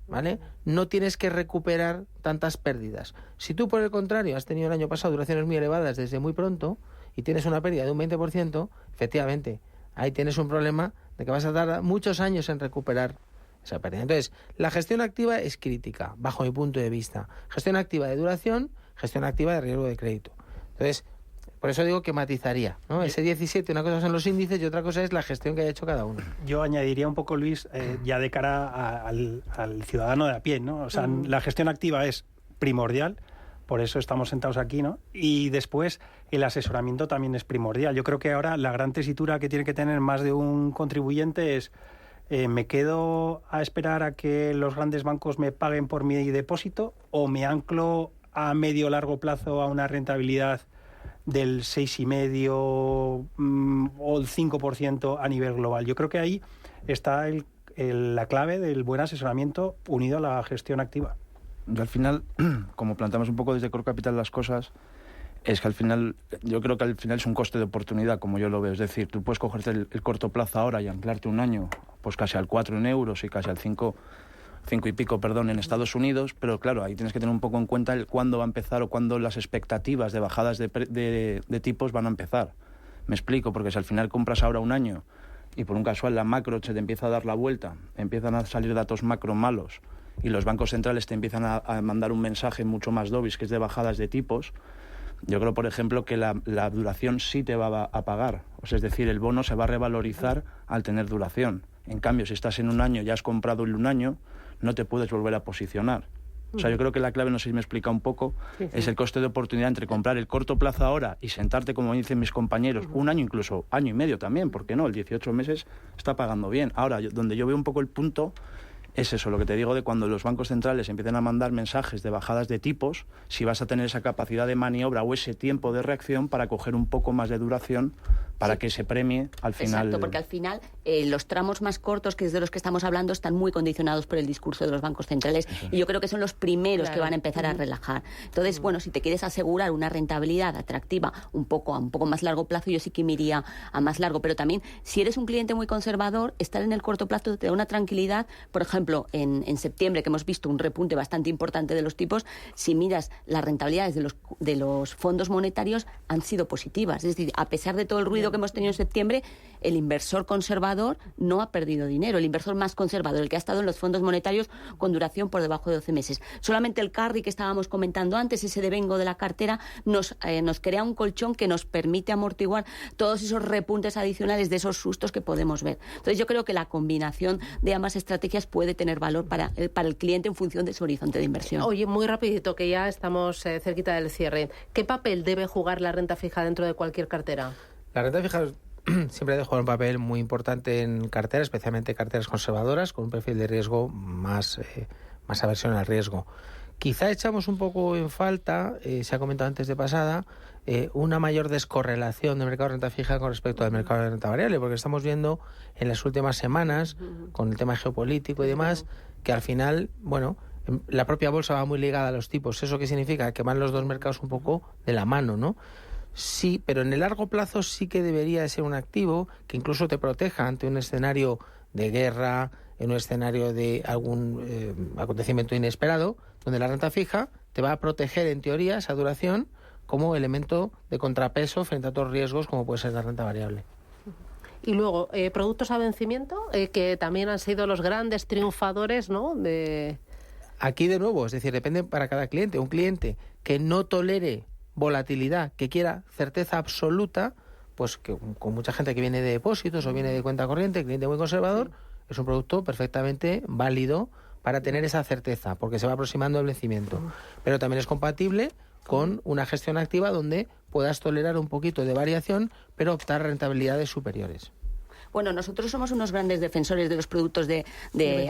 ¿vale?, no tienes que recuperar tantas pérdidas. Si tú, por el contrario, has tenido el año pasado duraciones muy elevadas desde muy pronto y tienes una pérdida de un 20%, efectivamente, ahí tienes un problema de que vas a tardar muchos años en recuperar esa pérdida. Entonces, la gestión activa es crítica, bajo mi punto de vista. Gestión activa de duración, gestión activa de riesgo de crédito. Entonces, por eso digo que matizaría, ¿no? Ese 17, una cosa son los índices y otra cosa es la gestión que haya hecho cada uno. Yo añadiría un poco, Luis, ya de cara al ciudadano de a pie, ¿no? O sea, la gestión activa es primordial, por eso estamos sentados aquí, ¿no? Y después el asesoramiento también es primordial. Yo creo que ahora la gran tesitura que tiene que tener más de un contribuyente es ¿me quedo a esperar a que los grandes bancos me paguen por mi depósito o me anclo a medio o largo plazo a una rentabilidad del 6,5% o el 5% a nivel global? Yo creo que ahí está la clave del buen asesoramiento unido a la gestión activa. Y al final, como planteamos un poco desde Core Capital las cosas, es que al final, yo creo que al final es un coste de oportunidad, como yo lo veo. Es decir, tú puedes cogerte el corto plazo ahora y anclarte un año, pues casi al 4 en euros y casi al 5 y pico, en Estados Unidos, pero claro, ahí tienes que tener un poco en cuenta cuándo va a empezar o cuándo las expectativas de bajadas de tipos van a empezar. Me explico, porque si al final compras ahora un año y por un casual la macro se te empieza a dar la vuelta, empiezan a salir datos macro malos y los bancos centrales te empiezan a mandar un mensaje mucho más dovish, que es de bajadas de tipos, yo creo, por ejemplo, que la duración sí te va a pagar. O sea, es decir, el bono se va a revalorizar al tener duración. En cambio, si estás en un año, ya has comprado en un año, no te puedes volver a posicionar. O sea, yo creo que la clave, no sé si me explica un poco, es el coste de oportunidad entre comprar el corto plazo ahora y sentarte, como dicen mis compañeros, un año, incluso año y medio también, ¿por qué no? El 18 meses está pagando bien. Ahora, donde yo veo un poco el punto es eso, lo que te digo de cuando los bancos centrales empiezan a mandar mensajes de bajadas de tipos, si vas a tener esa capacidad de maniobra o ese tiempo de reacción para coger un poco más de duración para que se premie al final. Exacto, porque al final los tramos más cortos, que es de los que estamos hablando, están muy condicionados por el discurso de los bancos centrales y yo creo que son los primeros que van a empezar a relajar. Entonces, bueno, si te quieres asegurar una rentabilidad atractiva a un poco más largo plazo, yo sí que me iría a más largo, pero también si eres un cliente muy conservador, estar en el corto plazo te da una tranquilidad. Por ejemplo, en septiembre, que hemos visto un repunte bastante importante de los tipos, si miras las rentabilidades de los fondos monetarios han sido positivas, es decir, a pesar de todo el ruido efecto que hemos tenido en septiembre, el inversor conservador no ha perdido dinero. El inversor más conservador, el que ha estado en los fondos monetarios con duración por debajo de 12 meses. Solamente el carry que estábamos comentando antes, ese devengo de la cartera, nos crea un colchón que nos permite amortiguar todos esos repuntes adicionales de esos sustos que podemos ver. Entonces yo creo que la combinación de ambas estrategias puede tener valor para el cliente en función de su horizonte de inversión. Oye, muy rapidito, que ya estamos cerquita del cierre. ¿Qué papel debe jugar la renta fija dentro de cualquier cartera? La renta fija siempre debe jugar un papel muy importante en carteras, especialmente carteras conservadoras, con un perfil de riesgo más aversión al riesgo. Quizá echamos un poco en falta, se ha comentado antes de pasada, una mayor descorrelación del mercado de renta fija con respecto al mercado de renta variable, porque estamos viendo en las últimas semanas, con el tema geopolítico y demás, que al final, bueno, la propia bolsa va muy ligada a los tipos. ¿Eso qué significa? Que van los dos mercados un poco de la mano, ¿no? Sí, pero en el largo plazo sí que debería de ser un activo que incluso te proteja ante un escenario de guerra, en un escenario de algún acontecimiento inesperado, donde la renta fija te va a proteger, en teoría, esa duración como elemento de contrapeso frente a otros riesgos como puede ser la renta variable. Y luego, productos a vencimiento, que también han sido los grandes triunfadores, ¿no? Aquí de nuevo, es decir, depende para cada cliente. Un cliente que no tolere volatilidad, que quiera certeza absoluta, pues que con mucha gente que viene de depósitos o viene de cuenta corriente, cliente muy conservador, es un producto perfectamente válido para tener esa certeza, porque se va aproximando al vencimiento. Pero también es compatible con una gestión activa donde puedas tolerar un poquito de variación, pero optar a rentabilidades superiores. Bueno, nosotros somos unos grandes defensores de los productos de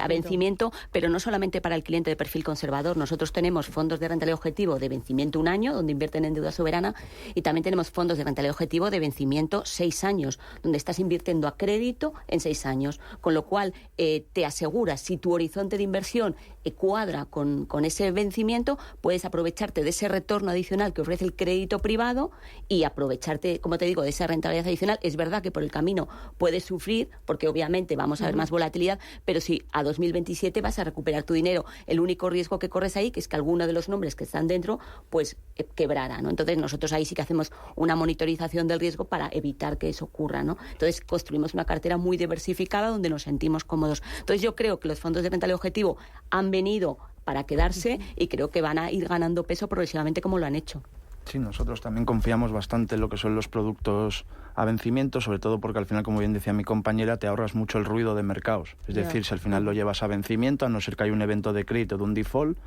vencimiento, pero no solamente para el cliente de perfil conservador. Nosotros tenemos fondos de rentabilidad objetivo de vencimiento 1 año, donde invierten en deuda soberana, y también tenemos fondos de rentabilidad objetivo de vencimiento 6 años, donde estás invirtiendo a crédito en 6 años. Con lo cual, te aseguras, si tu horizonte de inversión cuadra con ese vencimiento, puedes aprovecharte de ese retorno adicional que ofrece el crédito privado y aprovecharte, como te digo, de esa rentabilidad adicional. Es verdad que por el camino puedes sufrir, porque obviamente vamos a ver más volatilidad, pero si a 2027 vas a recuperar tu dinero, el único riesgo que corres ahí, que es que alguno de los nombres que están dentro, pues quebrara, ¿no? Entonces nosotros ahí sí que hacemos una monitorización del riesgo para evitar que eso ocurra, ¿no? Entonces construimos una cartera muy diversificada donde nos sentimos cómodos. Entonces yo creo que los fondos de rentabilidad objetivo han venido para quedarse y creo que van a ir ganando peso progresivamente como lo han hecho. Sí, nosotros también confiamos bastante en lo que son los productos a vencimiento, sobre todo porque al final, como bien decía mi compañera, te ahorras mucho el ruido de mercados. Es decir, si al final lo llevas a vencimiento, a no ser que haya un evento de crédito de un default,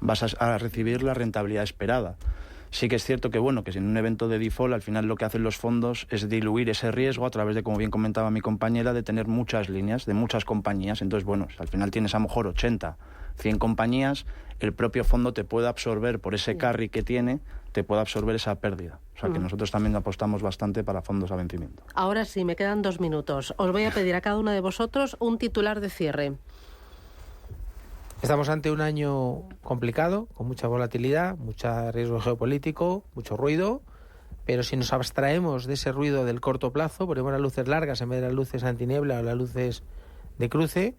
vas a recibir la rentabilidad esperada. Sí que es cierto que, bueno, que si en un evento de default al final lo que hacen los fondos es diluir ese riesgo a través de, como bien comentaba mi compañera, de tener muchas líneas de muchas compañías. Entonces, bueno, al final tienes a lo mejor 80, 100 compañías, el propio fondo te puede absorber por ese carry que tiene, te puede absorber esa pérdida. O sea que nosotros también apostamos bastante para fondos a vencimiento. Ahora sí, me quedan 2 minutos. Os voy a pedir a cada uno de vosotros un titular de cierre. Estamos ante un año complicado, con mucha volatilidad, mucho riesgo geopolítico, mucho ruido, pero si nos abstraemos de ese ruido del corto plazo, ponemos las luces largas en vez de las luces antiniebla o las luces de cruce,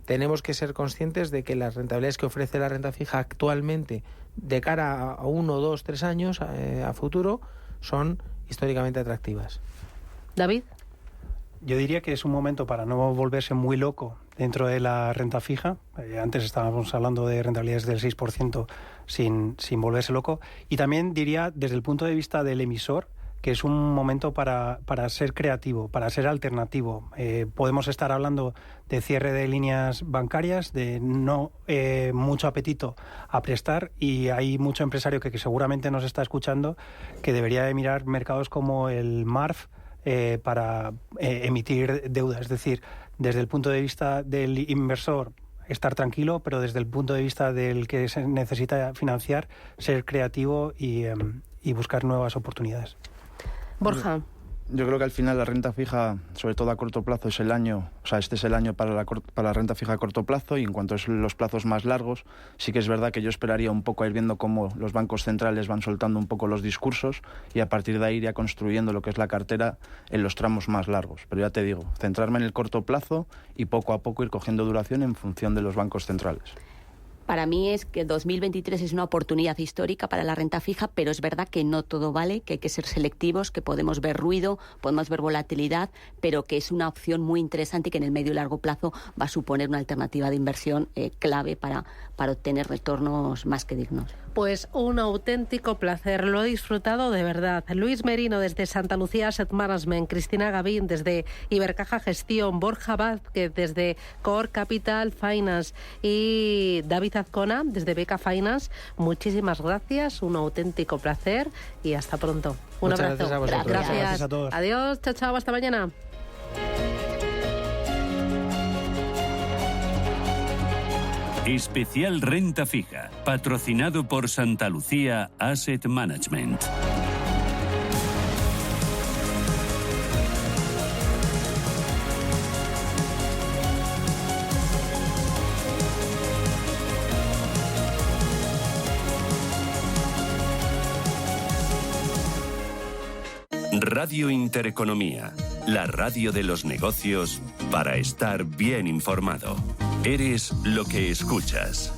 tenemos que ser conscientes de que las rentabilidades que ofrece la renta fija actualmente de cara a 1, 2, 3 años a futuro son históricamente atractivas. David. Yo diría que es un momento para no volverse muy loco dentro de la renta fija. Antes estábamos hablando de rentabilidades del 6% sin volverse loco. Y también diría, desde el punto de vista del emisor, que es un momento para ser creativo, para ser alternativo. Podemos estar hablando de cierre de líneas bancarias, de no mucho apetito a prestar, y hay mucho empresario que seguramente nos está escuchando que debería de mirar mercados como el MARF para emitir deuda. Es decir, desde el punto de vista del inversor, estar tranquilo, pero desde el punto de vista del que se necesita financiar, ser creativo y buscar nuevas oportunidades. Borja. Yo creo que al final la renta fija, sobre todo a corto plazo, es el año, o sea, este es el año para la renta fija a corto plazo, y en cuanto a los plazos más largos, sí que es verdad que yo esperaría un poco a ir viendo cómo los bancos centrales van soltando un poco los discursos y a partir de ahí iría construyendo lo que es la cartera en los tramos más largos. Pero ya te digo, centrarme en el corto plazo y poco a poco ir cogiendo duración en función de los bancos centrales. Para mí es que 2023 es una oportunidad histórica para la renta fija, pero es verdad que no todo vale, que hay que ser selectivos, que podemos ver ruido, podemos ver volatilidad, pero que es una opción muy interesante y que en el medio y largo plazo va a suponer una alternativa de inversión clave para obtener retornos más que dignos. Pues un auténtico placer, lo he disfrutado de verdad. Luis Merino desde Santa Lucía Asset Management, Cristina Gavín desde Ibercaja Gestión, Borja Vázquez desde Core Capital Finance y David Azcona desde Beca Finance. Muchísimas gracias, un auténtico placer y hasta pronto. Un Muchas abrazo. Gracias a vosotros. Gracias a todos. Adiós, chao, chao, hasta mañana. Especial Renta Fija, patrocinado por Santa Lucía Asset Management. Radio Intereconomía, la radio de los negocios para estar bien informado. Eres lo que escuchas.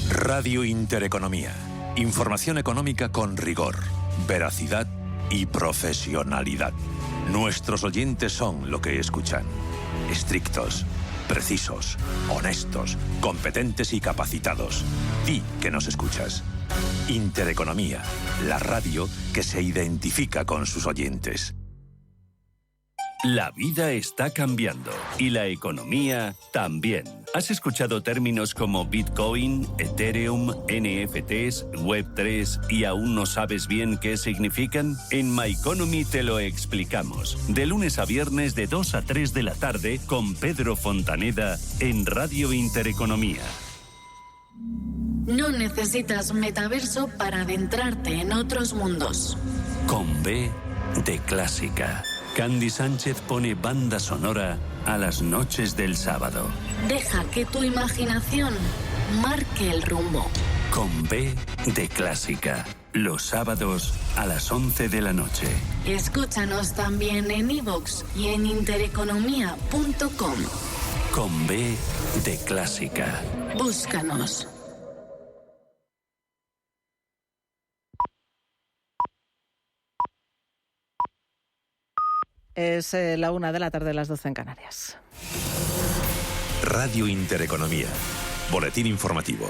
Radio Intereconomía. Información económica con rigor, veracidad y profesionalidad. Nuestros oyentes son lo que escuchan. Estrictos, precisos, honestos, competentes y capacitados. Di que nos escuchas. Intereconomía, la radio que se identifica con sus oyentes. La vida está cambiando y la economía también. ¿Has escuchado términos como Bitcoin, Ethereum, NFTs, Web3 y aún no sabes bien qué significan? En My Economy te lo explicamos. De lunes a viernes de 2 a 3 de la tarde con Pedro Fontaneda en Radio Intereconomía. No necesitas metaverso para adentrarte en otros mundos. Con B de clásica. Candy Sánchez pone banda sonora a las noches del sábado. Deja que tu imaginación marque el rumbo. Con B de clásica. Los sábados a las 11 de la noche. Escúchanos también en iVoox y en intereconomía.com. Con B de clásica. Búscanos. Es la 1:00 las 12 en Canarias. Radio Intereconomía. Boletín informativo.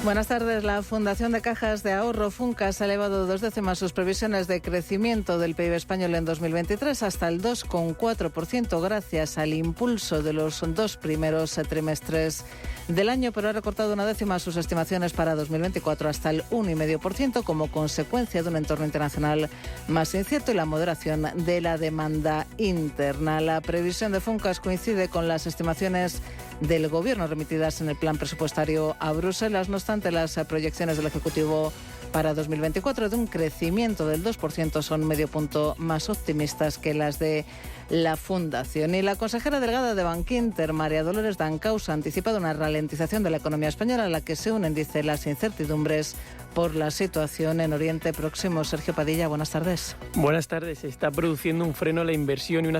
Buenas tardes. La Fundación de Cajas de Ahorro, Funcas, ha elevado 2 décimas sus previsiones de crecimiento del PIB español en 2023 hasta el 2,4% gracias al impulso de los 2 primeros trimestres del año, pero ha recortado 1 décima sus estimaciones para 2024 hasta el 1,5% como consecuencia de un entorno internacional más incierto y la moderación de la demanda interna. La previsión de Funcas coincide con las estimaciones del Gobierno remitidas en el plan presupuestario a Bruselas. No obstante, las proyecciones del Ejecutivo para 2024 de un crecimiento del 2% son medio punto más optimistas que las de la Fundación. Y la consejera delegada de Bankinter, María Dolores Dancausa, ha anticipado una ralentización de la economía española a la que se unen, dice, las incertidumbres por la situación en Oriente Próximo. Sergio Padilla, buenas tardes. Buenas tardes. Se está produciendo un freno a la inversión y una